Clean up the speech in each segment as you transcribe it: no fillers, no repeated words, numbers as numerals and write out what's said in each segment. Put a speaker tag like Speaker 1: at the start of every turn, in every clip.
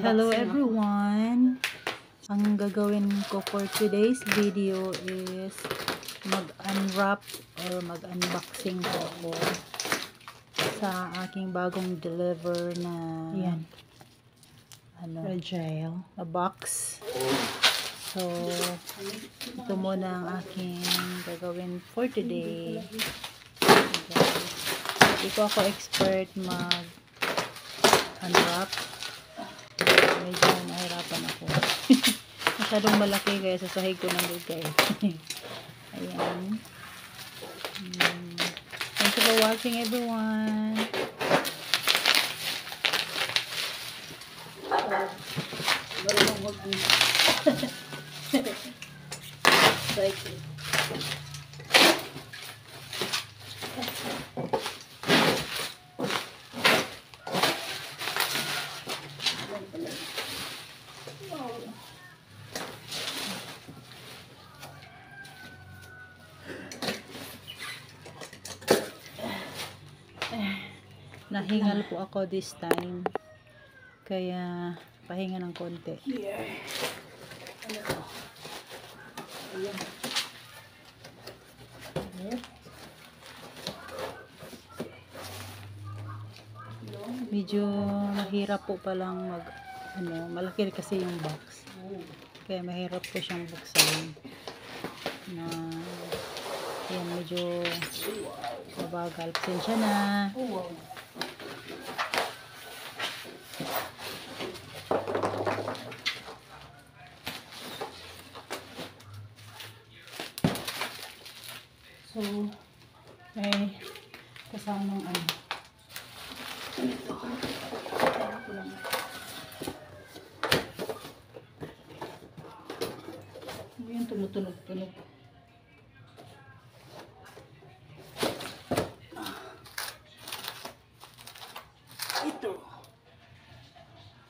Speaker 1: Hello everyone! Ang gagawin ko for today's video is mag-unwrap or mag-unboxing po ako sa aking bagong deliver na fragile na box. So, ito muna ang aking gagawin for today. Hindi ko ako expert mag-unwrap. Medyo nahirapan ako. Masyadong malaki kaya sa sahig ko ng bigay. Ayan. Thank you for watching everyone. Nahingal po ako this time. Kaya pahinga ng konti. Medyo mahirap po palang malaki kasi yung box. Kaya mahirap po siyang buksan. Yan, medyo mabagal. Pasensya na. So, may kasamang ito. Yung tumutunog-tunog. Ito.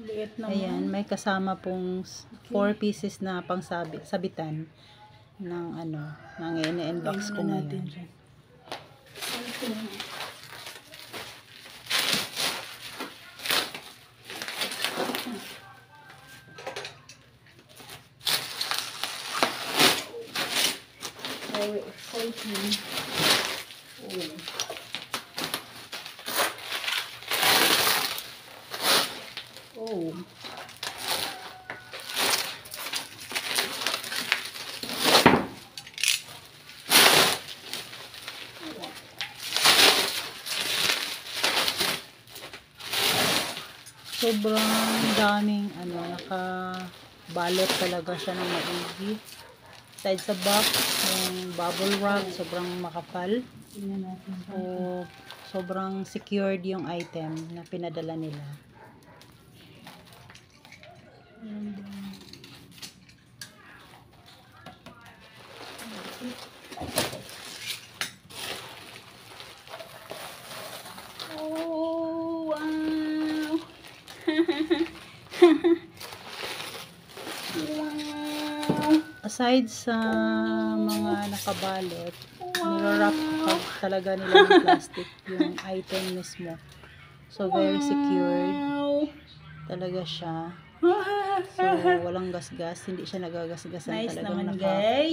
Speaker 1: Liit naman. Ayan, may kasama pong 4 pieces na sabitan ng ng in-box ko natin. Very exciting. Sobrang daming nakabalot talaga siya ng maigi. Side sa box, yung bubble wrap, sobrang makapal. So, sobrang secured yung item na pinadala nila. Oh, wow! Aside sa mga nakabalot, nilorap talaga nila ng plastic yung item mismo. So, very secured talaga siya. So, walang gasgas. Hindi siya nagagasgasan. Nice talagang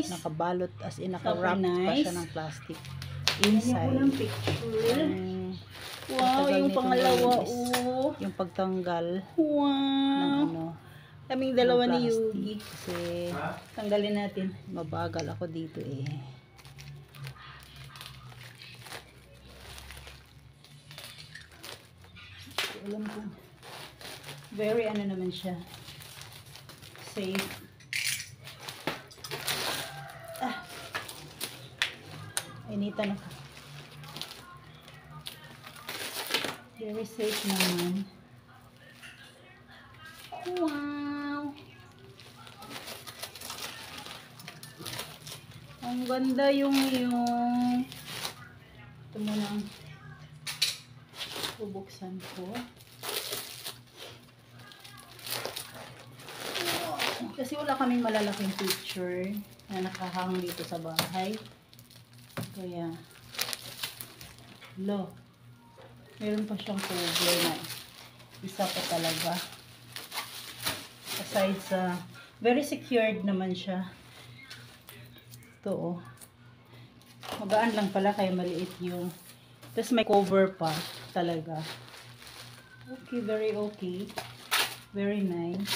Speaker 1: nakabalot as in naka-wrap pa siya ng plastic inside. Wow, yung pangalawa yung pagtanggal ng kaming dalawa ni Yugi. Kasi tanggalin natin. Mabagal ako dito Alam ko. Very naman siya. Safe. Initan ako. Very safe naman. Wow! Ang ganda yung ito muna ang bubuksan ko. Kasi wala kaming malalaking picture na nakahang dito sa bahay. Kaya Lo. Meron pa siyang cover na isa pa talaga. Aside sa, very secured naman siya. Ito oh. Magaan lang pala kaya maliit yung. Tapos may cover pa talaga. Okay, very okay. Very nice.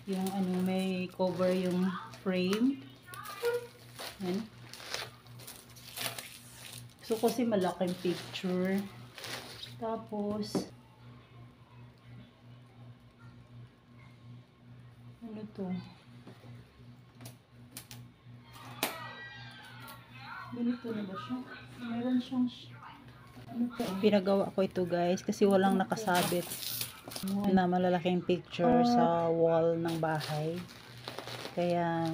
Speaker 1: Yung ano, may cover yung frame. Yan. So, kasi malaking picture. Tapos, ano to? Ganito na ba siya? Meron siyang, ano to? Pinagawa ko ito guys, kasi walang nakasabit na malalaking picture sa wall ng bahay. Kaya,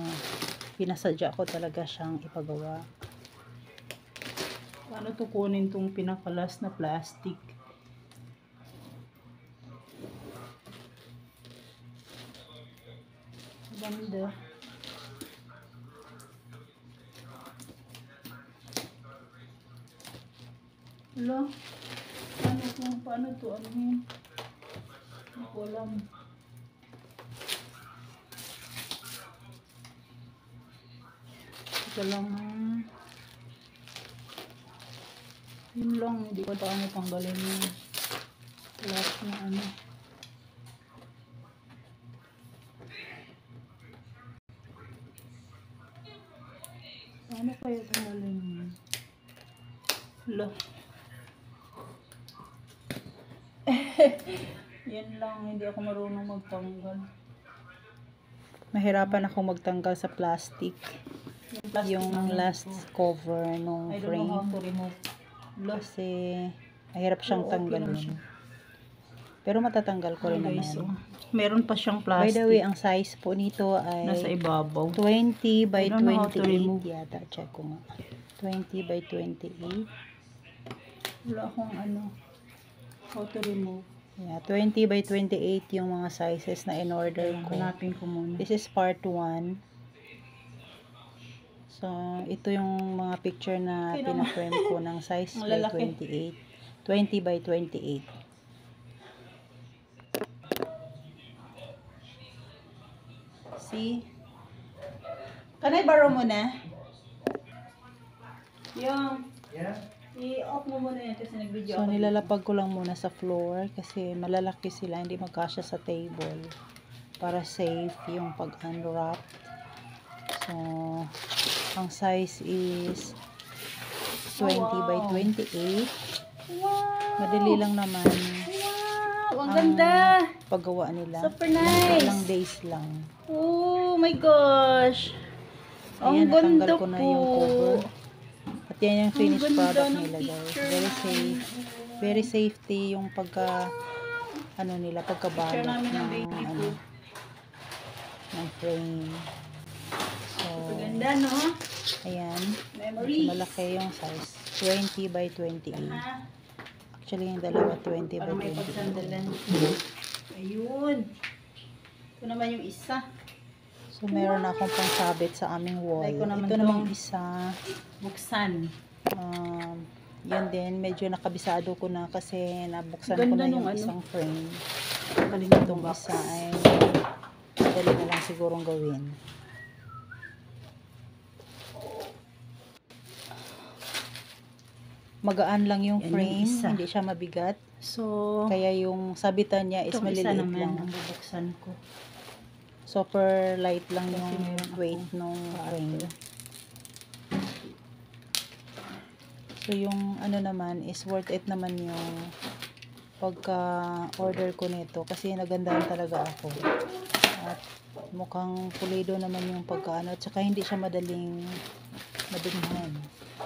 Speaker 1: pinasadya ko talaga siyang ipagawa. Paano to kunin tong pinakalas na plastic? Ganda. Hello? Paano to? Ano yun? Hindi ko alam. Ito lang. Yun lang. Hindi ko paano tanggalin yung last na ano. Paano kaya tanggalin yun? Hello? Yan lang. Hindi ako marunong magtanggal. Mahirapan ako magtanggal sa plastic. Yung last cover nung frame. I don't know how to remove. Kasi mahirap siyang tanggalin. Pero matatanggal ko rin naman. So, meron pa siyang plastic. By the way, ang size po nito ay nasa ibabaw. 20 by 28 yata. Check ko nga. 20 by 28. Wala akong ano. How to remove. Yeah, 20 by 28 yung mga sizes na in-order ko. Hanapin ko muna. This is part 1. So, ito yung mga picture na pina-frame ko ng size by 28. 20 by 28. See? Can I borrow muna? Yung, i-off mo muna yan kasi nag-video ako. So, nilalapag ko lang muna sa floor kasi malalaki sila, hindi magkasya sa table. Para safe yung pag-unwrap. So, ang size is 20 by 28. Wow! Madali lang naman. Wow! Ang ganda! Paggawa nila. Super nice! Ilang days lang. Oh my gosh! Ayan, natanggal ko na yung cover. At yan yung finished product nila guys. Very safe. Very safety yung pagka ano nila, pagkabalot ng frame. So, ganda no? Ayan. Malaki yung size. 20 by 28. Actually yung dalawa 20 by 28. Ayun. Ito naman yung isa. So, meron akong pangsabit sa aming wall. Ito namang isa. Buksan. Yan din. Medyo nakabisado ko na kasi nabuksan ko na yung isang frame. Itong isa ay madali na lang sigurong gawin. Magaan lang yung frame. Hindi siya mabigat. So, kaya yung sabitan niya is maliliit lang. Ang bubuksan ko. Super light lang yung weight ng frame. So, yung ano naman is worth it naman yung pagka-order ko nito kasi nagandahan talaga ako. At mukhang pulido naman yung pagka-ano. At saka hindi siya madaling madunghan.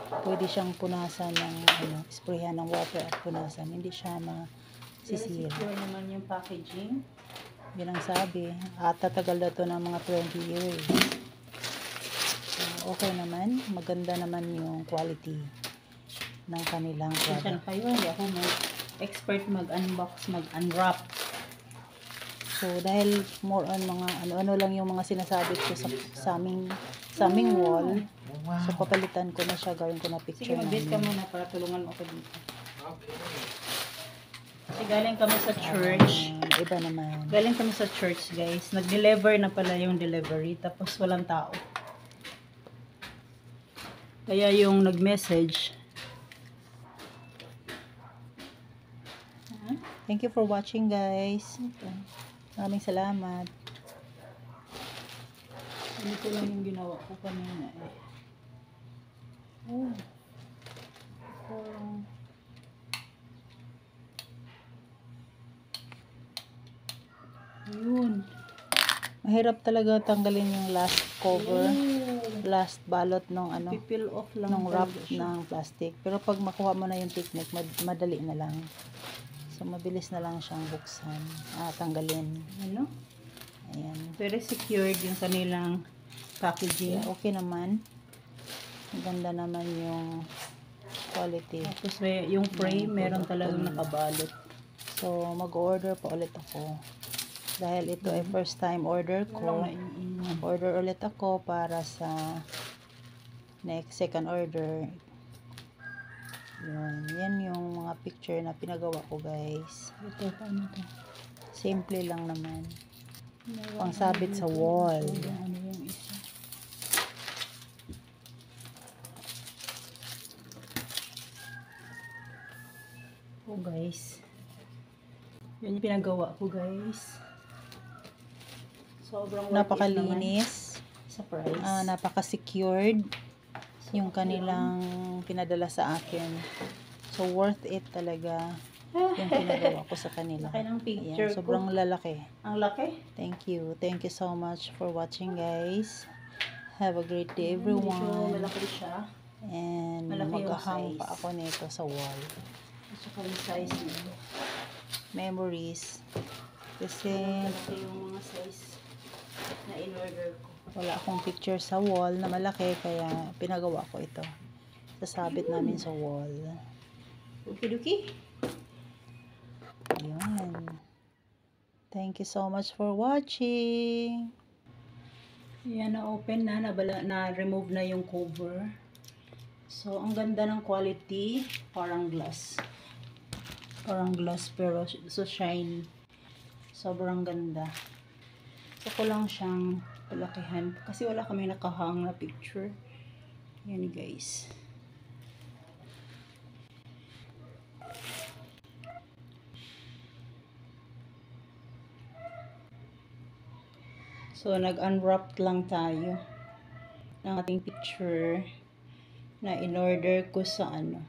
Speaker 1: Pwede siyang punasan ng sprayan ng water at punasan. Hindi siya masisira. Secure naman yung packaging. Yan ang sabi. At tatagal na to ng mga 20 years. Okay naman. Maganda naman yung quality ng kanilang product. Hindi ako expert mag-unbox, mag-unwrap. So, dahil more on mga ano-ano lang yung mga sinasabi ko sa aming wall. So, papalitan ko na siya, gawin ko na picture.
Speaker 2: Sige, mag-base ka muna para tulungan mo ako dito. Kasi galing kami sa church.
Speaker 1: Iba naman.
Speaker 2: Galing kami sa church, guys. Nag-deliver na pala yung delivery, tapos walang tao. Kaya yung nag-message.
Speaker 1: Thank you for watching, guys. Maraming salamat.
Speaker 2: Hindi ko lang yung ginawa ko kanina eh. Oh. Parang... Ayun.
Speaker 1: Mahirap talaga tanggalin yung last cover, last balot ng ano,
Speaker 2: Pipil off lang
Speaker 1: ng wrap
Speaker 2: talaga siya.
Speaker 1: ng plastic. Pero pag makuha mo na yung technique, madali na lang. So, mabilis na lang siyang buksan. Tanggalin.
Speaker 2: Ano?
Speaker 1: Ayan.
Speaker 2: Very secured yung kanilang packaging.
Speaker 1: Yeah, okay naman. Ganda naman yung quality.
Speaker 2: Tapos may, yung frame, meron talagang nakabalot.
Speaker 1: So, mag-order pa ulit ako. Dahil ito ay first time order ko. Order ulit ako para sa second order. Yan yung mga picture na pinagawa ko, guys.
Speaker 2: Ito, paano to?
Speaker 1: Simple lang naman. Pangsabit sa wall.
Speaker 2: Ano yung isa? Oh, guys. Yan yung pinagawa ko, guys. Sobrang worth it naman.
Speaker 1: Napakalinis.
Speaker 2: Sa price.
Speaker 1: Napaka-secured yung kanilang pinadala sa akin. So, worth it talaga yung pinagawa ko sa kanila.
Speaker 2: Laki ng picture
Speaker 1: Ayan, sobrang lalaki.
Speaker 2: Ang laki.
Speaker 1: Thank you. Thank you so much for watching, guys. Have a great day,
Speaker 2: Medyo
Speaker 1: everyone.
Speaker 2: malaki siya.
Speaker 1: And
Speaker 2: Malaki yung
Speaker 1: mag-hang
Speaker 2: size.
Speaker 1: pa ako nito sa wall.
Speaker 2: At saka yung size niya.
Speaker 1: Memories. Kasi
Speaker 2: Malaki yung mga size na in-order ko.
Speaker 1: wala akong picture sa wall na malaki, kaya pinagawa ko ito. Sasabit namin sa wall.
Speaker 2: Okidoki.
Speaker 1: Yun. Thank you so much for watching.
Speaker 2: Yan, na-open na, na-remove na yung cover. So, ang ganda ng quality, parang glass. Parang glass pero so shiny. Sobrang ganda. So, ko lang siyang palakihan. Kasi wala kami nakahang na picture. Yan, guys. So, nag-unwrap lang tayo ng ating picture na in-order ko sa ano.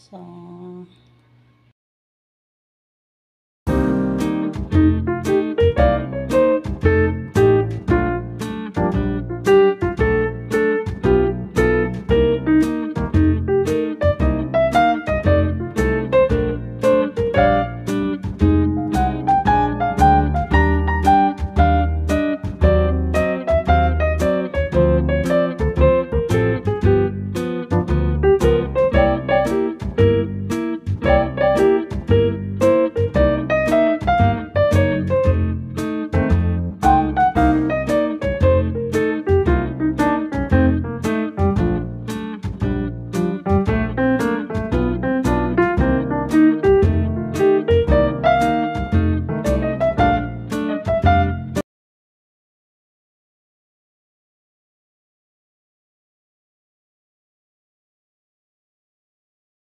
Speaker 2: So,